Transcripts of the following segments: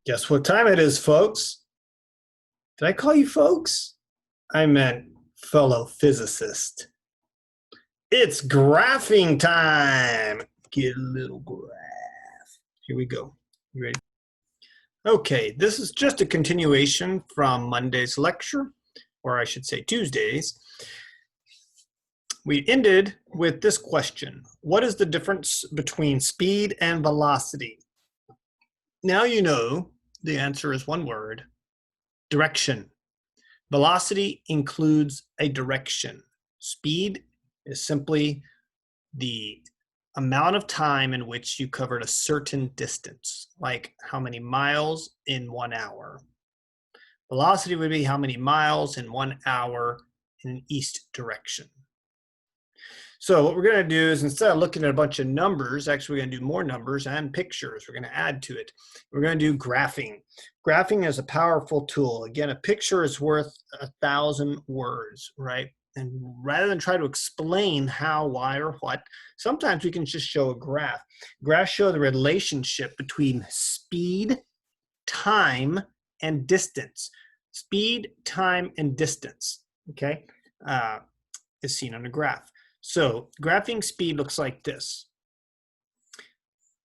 Guess what time it is, folks? Did I call you folks? I meant fellow physicist. It's graphing time. Get a little graph. Here we go. You ready? Okay, this is just a continuation from Monday's lecture, or I should say Tuesday's. We ended with this question. What is the difference between speed and velocity? Now you know the answer is one word: direction. Velocity includes a direction. Speed is simply the amount of time in which you covered a certain distance, like how many miles in 1 hour. Velocity would be how many miles in 1 hour in an east direction. So what we're going to do is, instead of looking at a bunch of numbers, actually we're going to do more numbers and pictures. We're going to add to it. We're going to do graphing. Graphing is a powerful tool. Again, a picture is worth 1,000 words, right? And rather than try to explain how, why, or what, sometimes we can just show a graph. Graphs show the relationship between speed, time, and distance. Speed, time, and distance, okay, is seen on a graph. So graphing speed looks like this.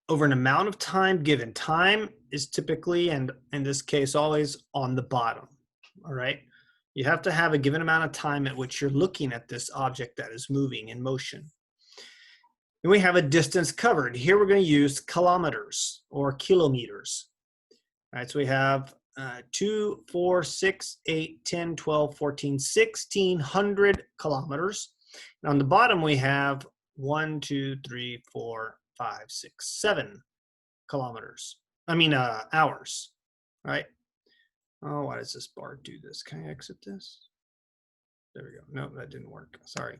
Over an amount of time given. Time is typically, and in this case, always on the bottom, all right? You have to have a given amount of time at which you're looking at this object that is moving in motion. And we have a distance covered. Here we're going to use kilometers or kilometers. All right, so we have 2, 4, 6, 8, 10, 12, 14, 1,600 kilometers. And on the bottom, we have 1, 2, 3, 4, 5, 6, 7 kilometers. Hours, right? Oh, why does this bar do this? Can I exit this? There we go. No, that didn't work. Sorry.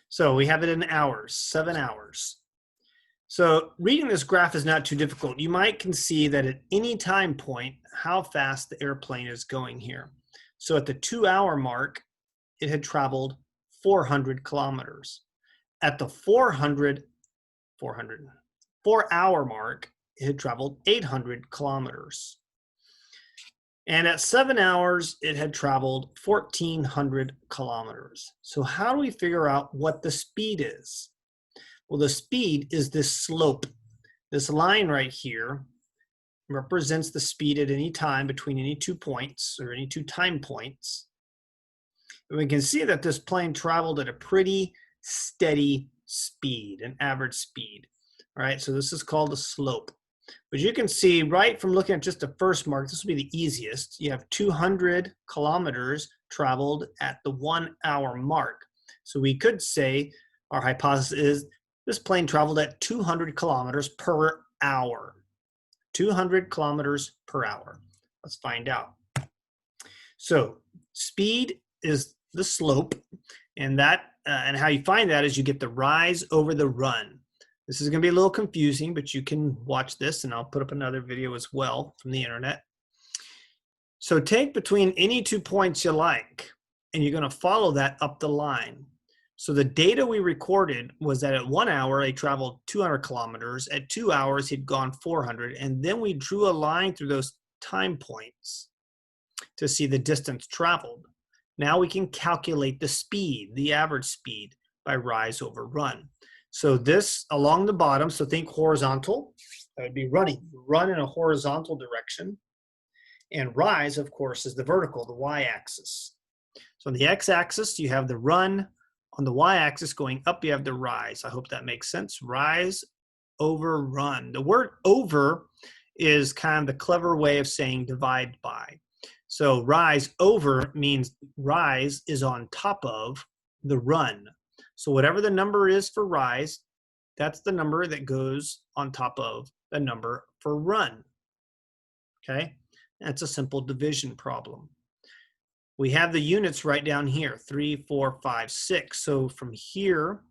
So we have it in hours, 7 hours. So reading this graph is not too difficult. You might can see that at any time point, how fast the airplane is going here. So at the 2-hour mark, it had traveled 400 kilometers. At the 4-hour mark, it had traveled 800 kilometers. And at 7 hours, it had traveled 1,400 kilometers. So how do we figure out what the speed is? Well, the speed is this slope. This line right here represents the speed at any time between any 2 points or any 2 time points. And we can see that this plane traveled at a pretty steady speed, an average speed. All right, so this is called a slope. But you can see right from looking at just the first mark, this will be the easiest. You have 200 kilometers traveled at the 1-hour mark. So we could say our hypothesis is this plane traveled at 200 kilometers per hour. 200 kilometers per hour. Let's find out. So speed is the slope, and how you find that is you get the rise over the run. This is going to be a little confusing, but you can watch this, and I'll put up another video as well from the internet. So take between any 2 points you like, and you're going to follow that up the line. So the data we recorded was that at 1 hour, he traveled 200 kilometers. At 2 hours, he'd gone 400. And then we drew a line through those time points to see the distance traveled. Now we can calculate the speed, the average speed, by rise over run. So this along the bottom, so think horizontal, that would be running. Run in a horizontal direction. And rise, of course, is the vertical, the y-axis. So on the x-axis, you have the run. On the y-axis going up, you have the rise. I hope that makes sense. Rise over run. The word over is kind of the clever way of saying divide by. So rise over means rise is on top of the run. So whatever the number is for rise, that's the number that goes on top of the number for run. Okay? That's a simple division problem. We have the units right down here, 3, 4, 5, 6. So from here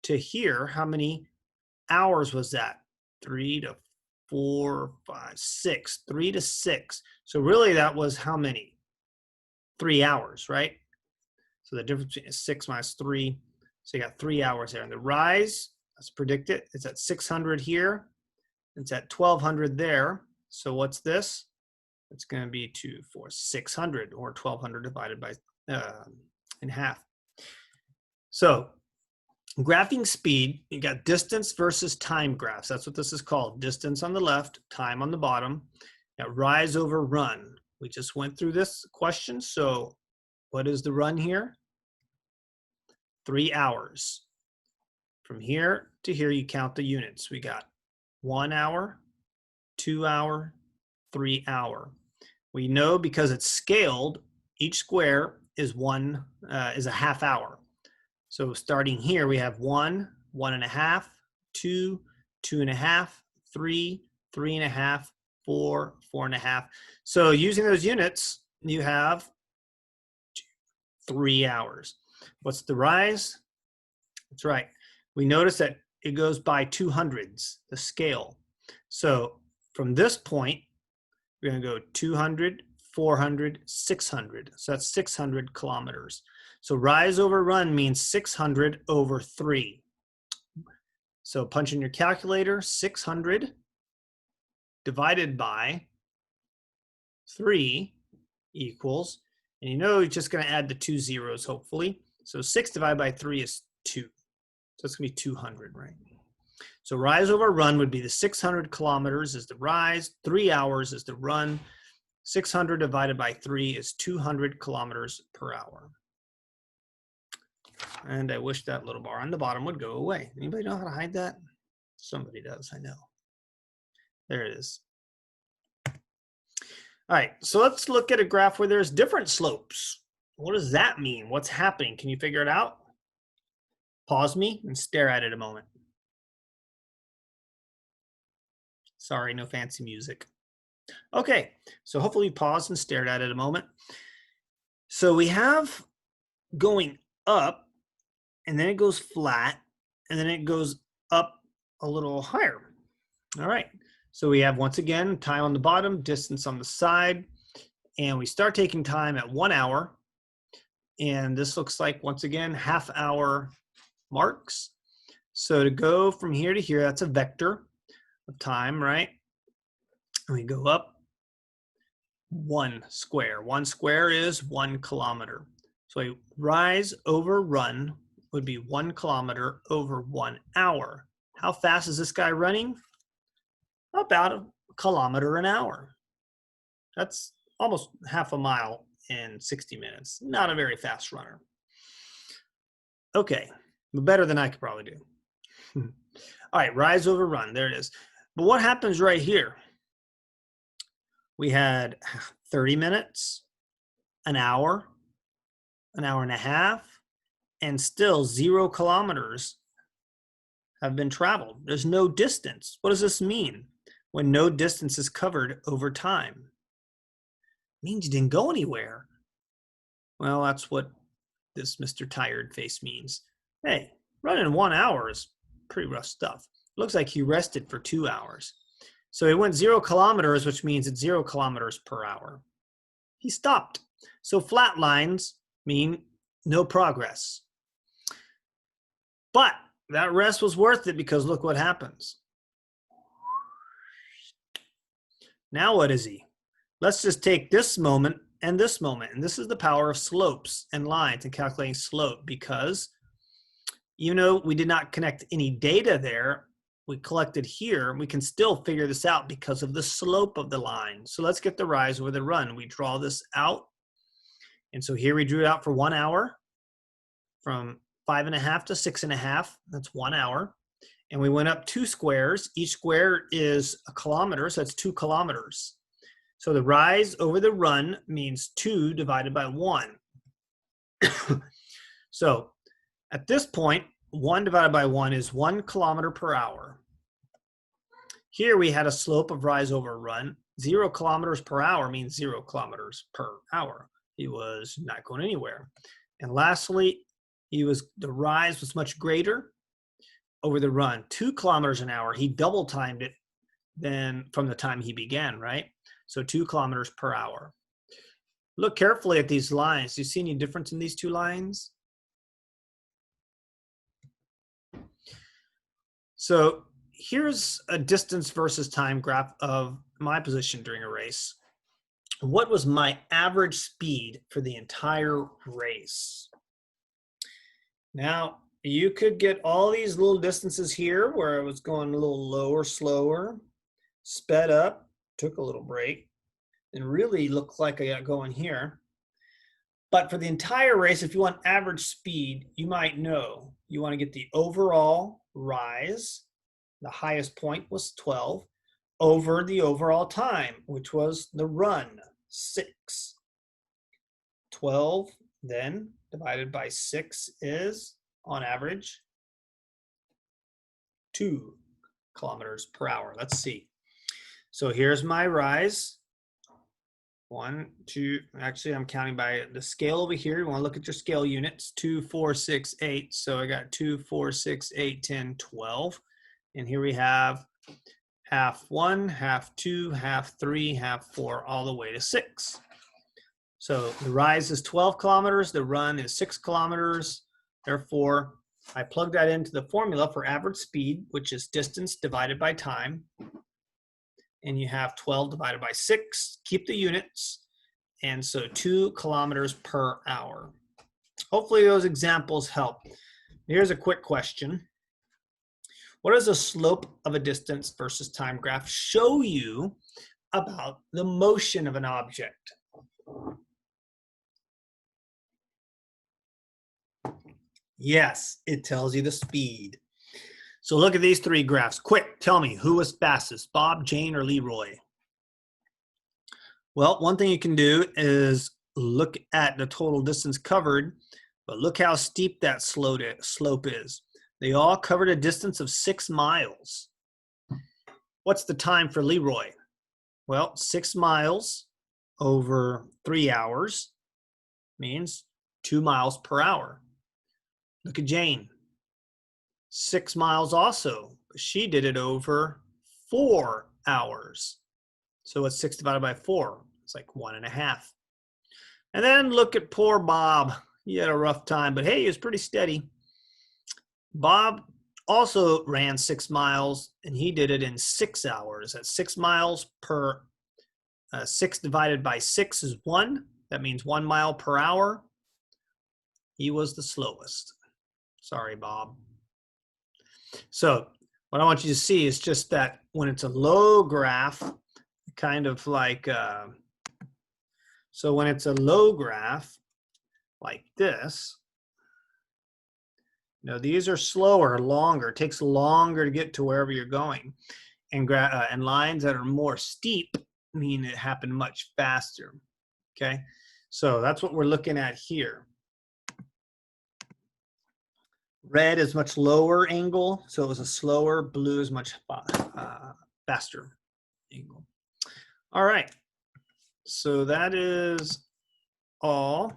to here, how many hours was that? 3 to 4, 5, 6. 3 to 6. So really that was how many? 3 hours, right? So the difference between 6 minus 3. So you got 3 hours there. And the rise, let's predict it. It's at 600 here. It's at 1,200 there. So what's this? It's going to be 2, 4, 600, or 1200 divided by in half. So graphing speed, you got distance versus time graphs. That's what this is called. Distance on the left, time on the bottom. Now rise over run. We just went through this question. So what is the run here? 3 hours. From here to here, you count the units. We got 1 hour, 2 hour, 3 hour. We know because it's scaled, each square is a half hour. So starting here, we have 1, 1.5, 2, 2.5, 3, 3.5, 4, 4.5. So using those units, you have 3 hours. What's the rise? That's right. We notice that it goes by 200s, the scale. So from this point, we're going to go 200, 400, 600. So that's 600 kilometers. So rise over run means 600 over 3. So punch in your calculator, 600 divided by 3 equals, and you know you're just going to add the 2 zeros, hopefully. So 6 divided by 3 is 2. So it's going to be 200, right? So rise over run would be the 600 kilometers is the rise, 3 hours is the run. 600 divided by 3 is 200 kilometers per hour. And I wish that little bar on the bottom would go away. Anybody know how to hide that? Somebody does, I know. There it is. All right, so let's look at a graph where there's different slopes. What does that mean? What's happening? Can you figure it out? Pause me and stare at it a moment. Sorry, no fancy music. Okay, so hopefully you paused and stared at it a moment. So we have going up, and then it goes flat, and then it goes up a little higher. All right, so we have, once again, time on the bottom, distance on the side, and we start taking time at 1 hour, and this looks like, once again, half-hour marks. So to go from here to here, that's a vector of time, right? And we go up 1 square. 1 square is 1 kilometer. So a rise over run would be 1 kilometer over 1 hour. How fast is this guy running? About a kilometer an hour. That's almost half a mile in 60 minutes. Not a very fast runner. Okay, but better than I could probably do. All right, rise over run, there it is. But what happens right here? We had 30 minutes, an hour and a half, and still 0 kilometers have been traveled. There's no distance. What does this mean? When no distance is covered over time, it means you didn't go anywhere. Well, that's what this Mr. Tired Face means. Hey, running 1 hour is pretty rough stuff. Looks like he rested for 2 hours. So he went 0 kilometers, which means it's 0 kilometers per hour. He stopped. So flat lines mean no progress. But that rest was worth it, because look what happens. Now what is he? Let's just take this moment and this moment. And this is the power of slopes and lines and calculating slope, because you know we did not connect any data there. We collected here. We can still figure this out because of the slope of the line. So let's get the rise over the run. We draw this out. And so here we drew it out for 1 hour, from 5.5 to 6.5. That's 1 hour. And we went up 2 squares. Each square is a kilometer, so that's 2 kilometers. So the rise over the run means 2 divided by 1. So at this point, 1 divided by 1 is 1 kilometer per hour. Here we had a slope of rise over run. 0 kilometers per hour means 0 kilometers per hour. He was not going anywhere. And lastly, the rise was much greater over the run. 2 kilometers an hour, he double timed it than from the time he began, right? So 2 kilometers per hour. Look carefully at these lines. Do you see any difference in these two lines? So here's a distance versus time graph of my position during a race. what was my average speed for the entire race? Now, you could get all these little distances here where I was going a little lower, slower, sped up, took a little break, and really looked like I got going here. But for the entire race, if you want average speed, you might know you want to get the overall rise. The highest point was 12 over the overall time, which was the run, 6. 12 then divided by 6 is, on average, 2 kilometers per hour. Let's see. So here's my rise. 1, 2, actually I'm counting by the scale over here. You want to look at your scale units, 2, 4, 6, 8. So I got 2, 4, 6, 8, 10, 12. And here we have half 1, half 2, half 3, half 4, all the way to 6. So the rise is 12 kilometers, the run is 6 kilometers. Therefore, I plug that into the formula for average speed, which is distance divided by time. And you have 12 divided by 6, keep the units, and so 2 kilometers per hour. Hopefully those examples help. Here's a quick question. What does the slope of a distance versus time graph show you about the motion of an object? Yes, it tells you the speed. So look at these 3 graphs. Quick, tell me, who was fastest, Bob, Jane, or Leroy? Well, one thing you can do is look at the total distance covered, but look how steep that slope is. They all covered a distance of 6 miles. What's the time for Leroy? Well, 6 miles over 3 hours means 2 miles per hour. Look at Jane. 6 miles also. She did it over 4 hours. So what's 6 divided by 4? It's like 1.5. And then look at poor Bob. He had a rough time, but hey, he was pretty steady. Bob also ran 6 miles, and he did it in 6 hours. That's 6 miles per 6 divided by 6 is 1. That means 1 mile per hour. He was the slowest. Sorry, Bob. So what I want you to see is just that when it's a low graph, kind of like, so when it's a low graph like this, you know, these are slower, longer. It takes longer to get to wherever you're going. And lines that are more steep mean it happened much faster, okay? So that's what we're looking at here. Red is much lower angle, so it was a slower. Blue is much faster angle. All right, so that is all.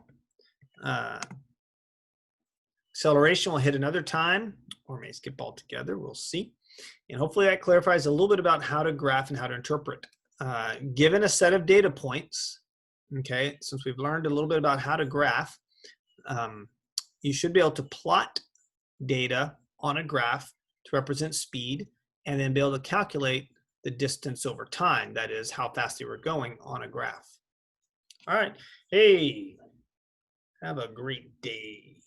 Acceleration will hit another time, or may skip altogether, we'll see. And hopefully that clarifies a little bit about how to graph and how to interpret. Given a set of data points, okay, since we've learned a little bit about how to graph, you should be able to plot data on a graph to represent speed, and then be able to calculate the distance over time. That is how fast they were going on a graph. All right. Hey, have a great day.